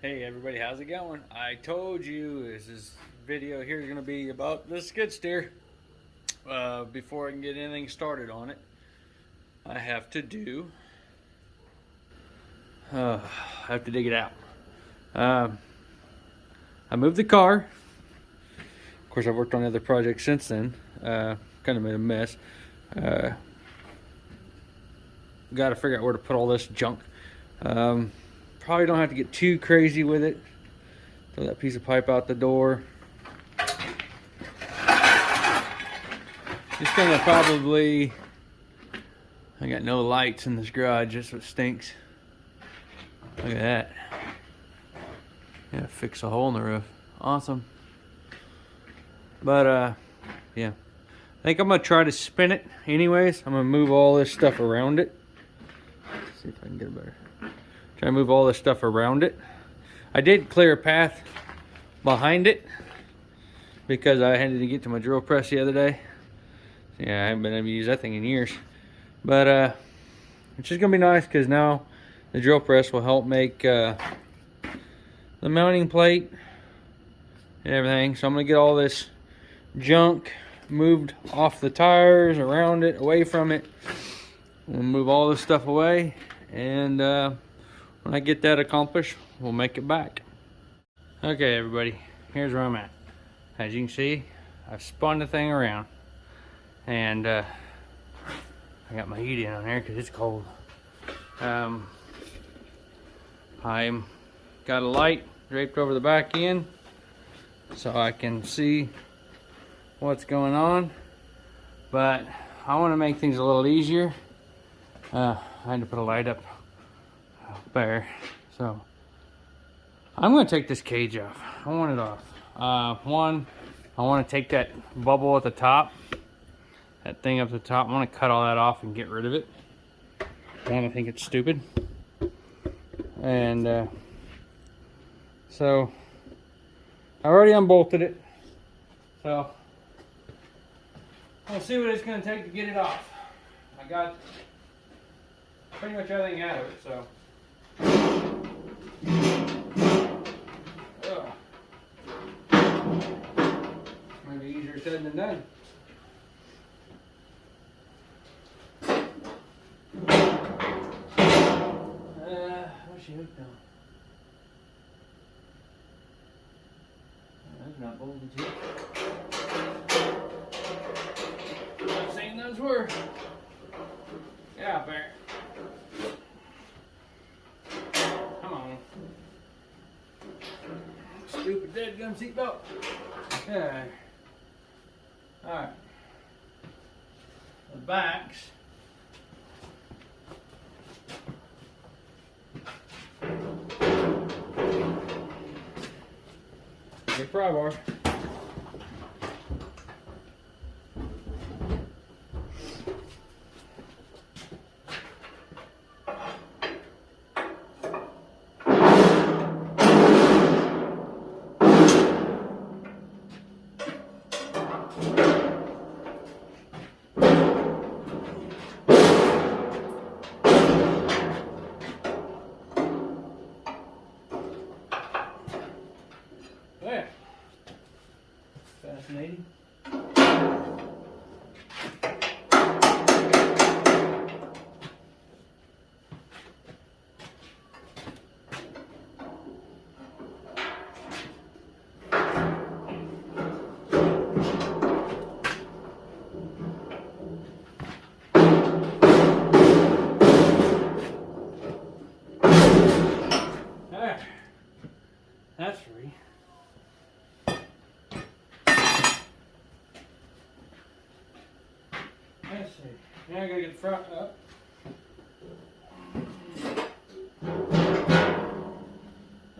Hey everybody, how's it going? I told you this video here is going to be about the skid steer. Before I can get anything started on it, I have to dig it out. I moved the car. Of course, I've worked on other projects since then. Kind of made a mess. Got to figure out where to put all this junk. Probably don't have to get too crazy with it. Throw that piece of pipe out the door. Just gonna probably, I got no lights in this garage, that's what stinks. Look at that. Yeah, fix a hole in the roof. Awesome. But yeah. I think I'm gonna try to spin it anyways. I'm gonna move all this stuff around it. Let's see if I can get it better. Try to move all this stuff around it. I did clear a path behind it because I had to get to my drill press the other day. Yeah, I haven't been able to use that thing in years. But it's just gonna be nice because now the drill press will help make the mounting plate and everything. So I'm gonna get all this junk moved off the tires, around it, away from it. We'll move all this stuff away, and when I get that accomplished, we'll make it back. Okay, everybody, here's where I'm at. As you can see, I've spun the thing around, and I got my heat in on there because it's cold. I'm got a light draped over the back end so I can see what's going on, but I want to make things a little easier. I had to put a light up there, so I'm going to take this cage off. I want it off. One, I want to take that bubble at the top, that thing up the top. I want to cut all that off and get rid of it. One, I think it's stupid, and so I already unbolted it, so we'll see what it's going to take to get it off. I got pretty much everything out of it, so maybe easier said than done. What's she hooked on? That's not bolted yet. I've seen those were. Get out there. Come on. Stupid dead gum seatbelt. Okay. Alright. The backs. Big pry bar. There. Fascinating. There. That's free. Let's see. Now I gotta get the front up.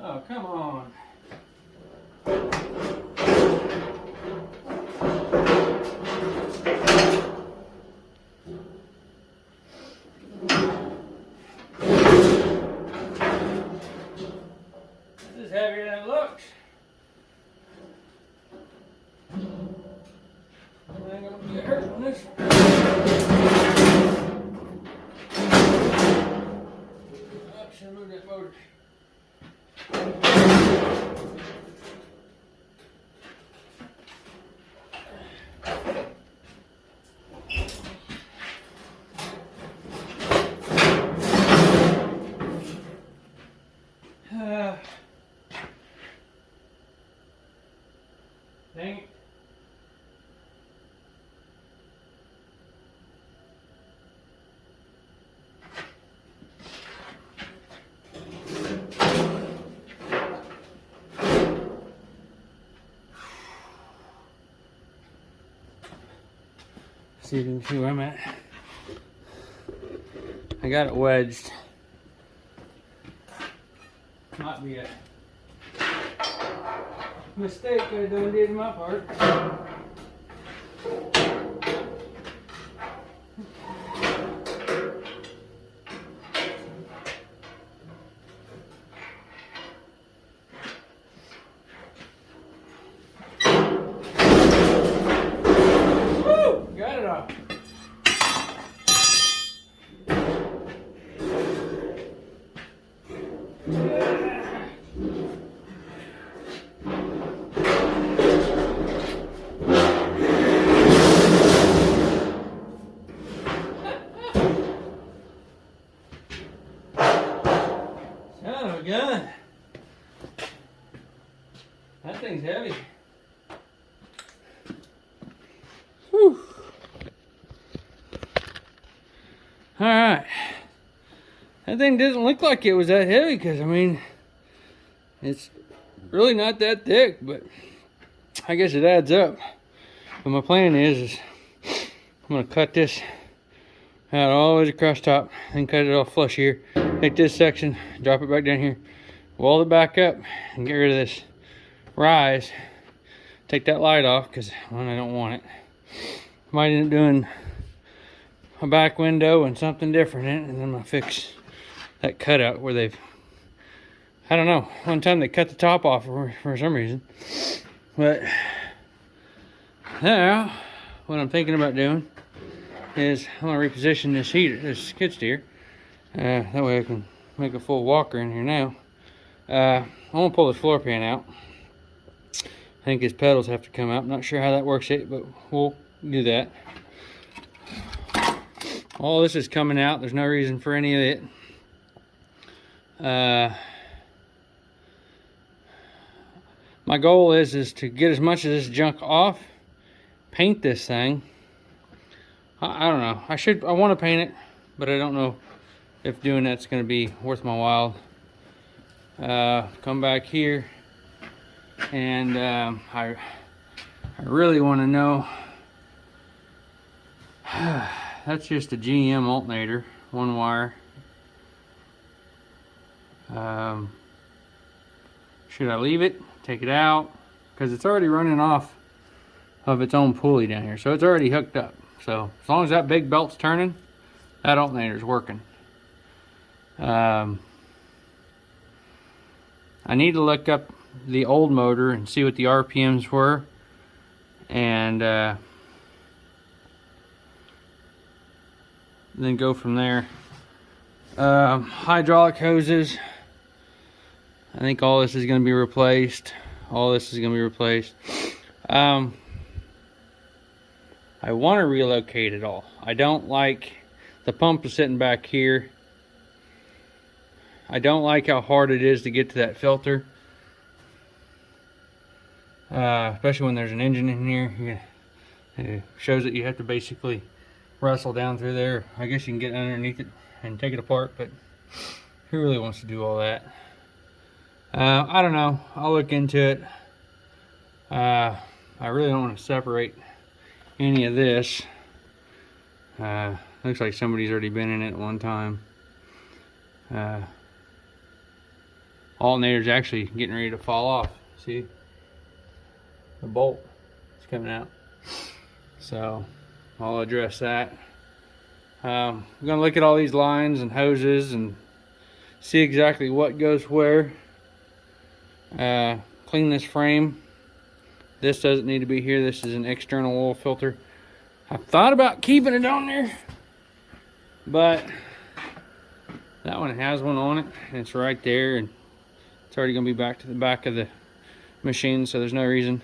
Oh, come on. This is heavier than it looks. I'm gonna get hurt on this one. Oh, should have moved that motor. Dang it. See if you can see where I'm at. I got it wedged. Might be a mistake I done did my part. Woo! Got it off. Son of a gun. That thing's heavy. Whew. Alright. That thing doesn't look like it was that heavy because, I mean, it's really not that thick, but I guess it adds up. But my plan is I'm going to cut this out all the way across top and cut it off flush here. Take this section, drop it back down here, weld it back up, and get rid of this rise. Take that light off because I don't want it. Might end up doing a back window and something different in it, and then I'm gonna fix that cutout where they've, I don't know, one time they cut the top off for some reason. But now what I'm thinking about doing is I'm gonna reposition this skid steer. That way I can make a full walker in here now. I'm gonna pull this floor pan out. I think his pedals have to come out. I'm not sure how that works yet, but we'll do that. All this is coming out. There's no reason for any of it. My goal is to get as much of this junk off, paint this thing. I don't know. I want to paint it, but I don't know if doing that's going to be worth my while. Come back here, and I really want to know. That's just a GM alternator, one wire. Should I leave it, take it out? Because it's already running off of its own pulley down here, so it's already hooked up. So as long as that big belt's turning, that alternator's working. I need to look up the old motor and see what the RPMs were, and then go from there. Hydraulic hoses, I think all this is going to be replaced. All this is going to be replaced. I want to relocate it all. I don't like the pump is sitting back here. I don't like how hard it is to get to that filter, especially when there's an engine in here. It shows that you have to basically wrestle down through there. I guess you can get underneath it and take it apart, but who really wants to do all that? I don't know. I'll look into it. I really don't want to separate any of this. Looks like somebody's already been in it at one time. Alternator's actually getting ready to fall off. See? The bolt is coming out. So I'll address that. I'm gonna look at all these lines and hoses and see exactly what goes where. Clean this frame. This doesn't need to be here. This is an external oil filter. I thought about keeping it on there, but that one has one on it, and it's right there, and it's already gonna be back to the back of the machine, so there's no reason.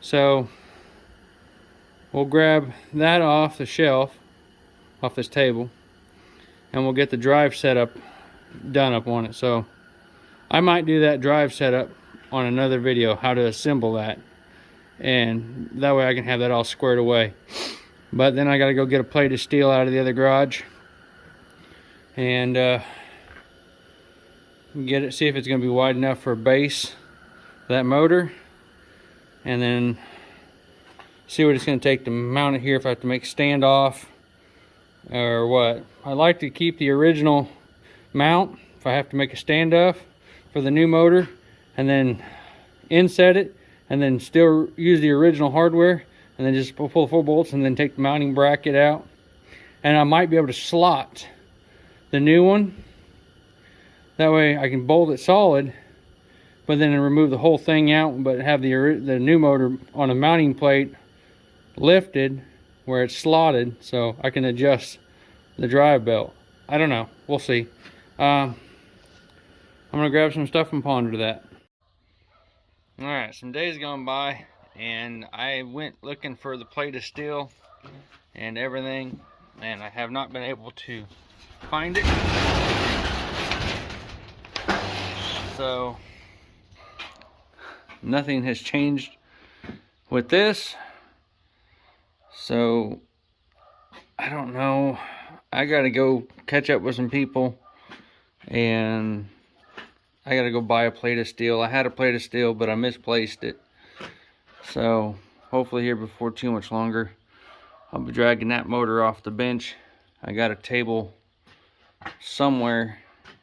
So we'll grab that off the shelf, off this table, and we'll get the drive setup done up on it. So I might do that drive setup on another video, how to assemble that, and that way I can have that all squared away. But then I gotta go get a plate of steel out of the other garage and get it, see if it's gonna be wide enough for a base for that motor, and then see what it's gonna take to mount it here, if I have to make standoff or what. I like to keep the original mount if I have to make a standoff for the new motor, and then inset it, and then still use the original hardware, and then just pull the 4 bolts and then take the mounting bracket out. And I might be able to slot the new one, that way I can bolt it solid, but then remove the whole thing out, but have the new motor on a mounting plate lifted where it's slotted, so I can adjust the drive belt. I don't know, we'll see. I'm gonna grab some stuff and ponder that. All right, some days gone by, and I went looking for the plate of steel and everything, and I have not been able to find it. So nothing has changed with this, so I don't know. I gotta go catch up with some people, and I gotta go buy a plate of steel. I had a plate of steel, but I misplaced it. So hopefully here before too much longer, I'll be dragging that motor off the bench. I got a table somewhere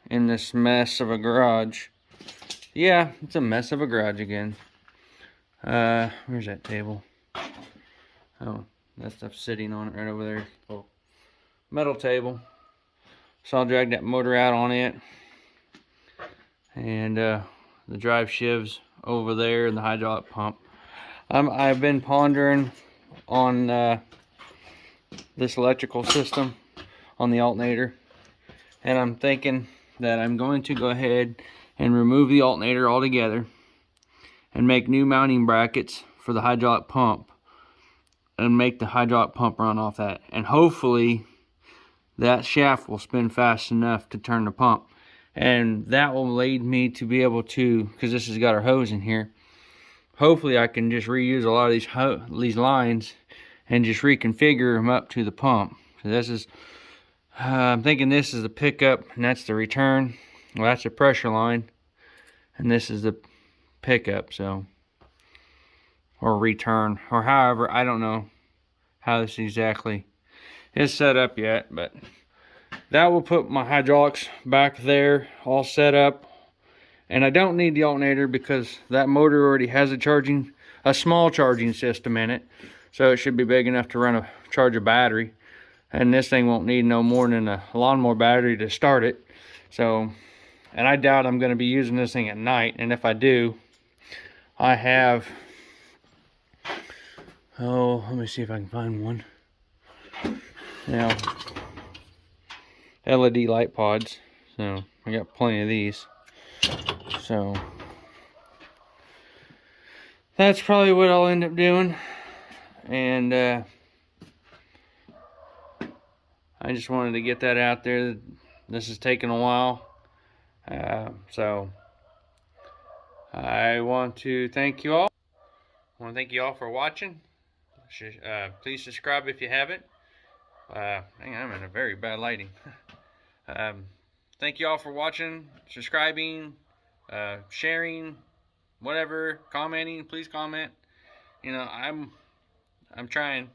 in this mess of a garage. Yeah, it's a mess of a garage again. Where's that table? Oh, that stuff's sitting on it right over there. Oh, metal table. So I'll drag that motor out on it. And the drive shivs over there, and the hydraulic pump. I've been pondering on this electrical system on the alternator, and I'm thinking that I'm going to go ahead and remove the alternator altogether and make new mounting brackets for the hydraulic pump, and make the hydraulic pump run off that, and hopefully that shaft will spin fast enough to turn the pump. And that will lead me to be able to, because this has got our hose in here, hopefully I can just reuse a lot of these lines and just reconfigure them up to the pump. So this is, I'm thinking this is the pickup, and that's the return. Well, that's the pressure line, and this is the pickup, so, or return, or however, I don't know how this exactly is set up yet, but that will put my hydraulics back there all set up. And I don't need the alternator because that motor already has a small charging system in it, so it should be big enough to charge a battery, and this thing won't need no more than a lawnmower battery to start it. So, and I doubt I'm going to be using this thing at night, and if I do, I have, oh, let me see if I can find one now. LED light pods, so I got plenty of these. So that's probably what I'll end up doing, and I just wanted to get that out there. This is taking a while, so I want to thank you all. I want to thank you all for watching. Please subscribe if you haven't. Hang on, I'm in a very bad lighting. Thank you all for watching, subscribing, sharing, whatever, commenting. Please comment. You know, I'm trying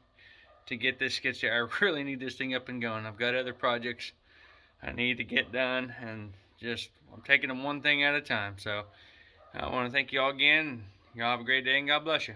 to get this sketch. I really need this thing up and going. I've got other projects I need to get done, and just I'm taking them one thing at a time. So I want to thank you all again. Y'all have a great day, and God bless you.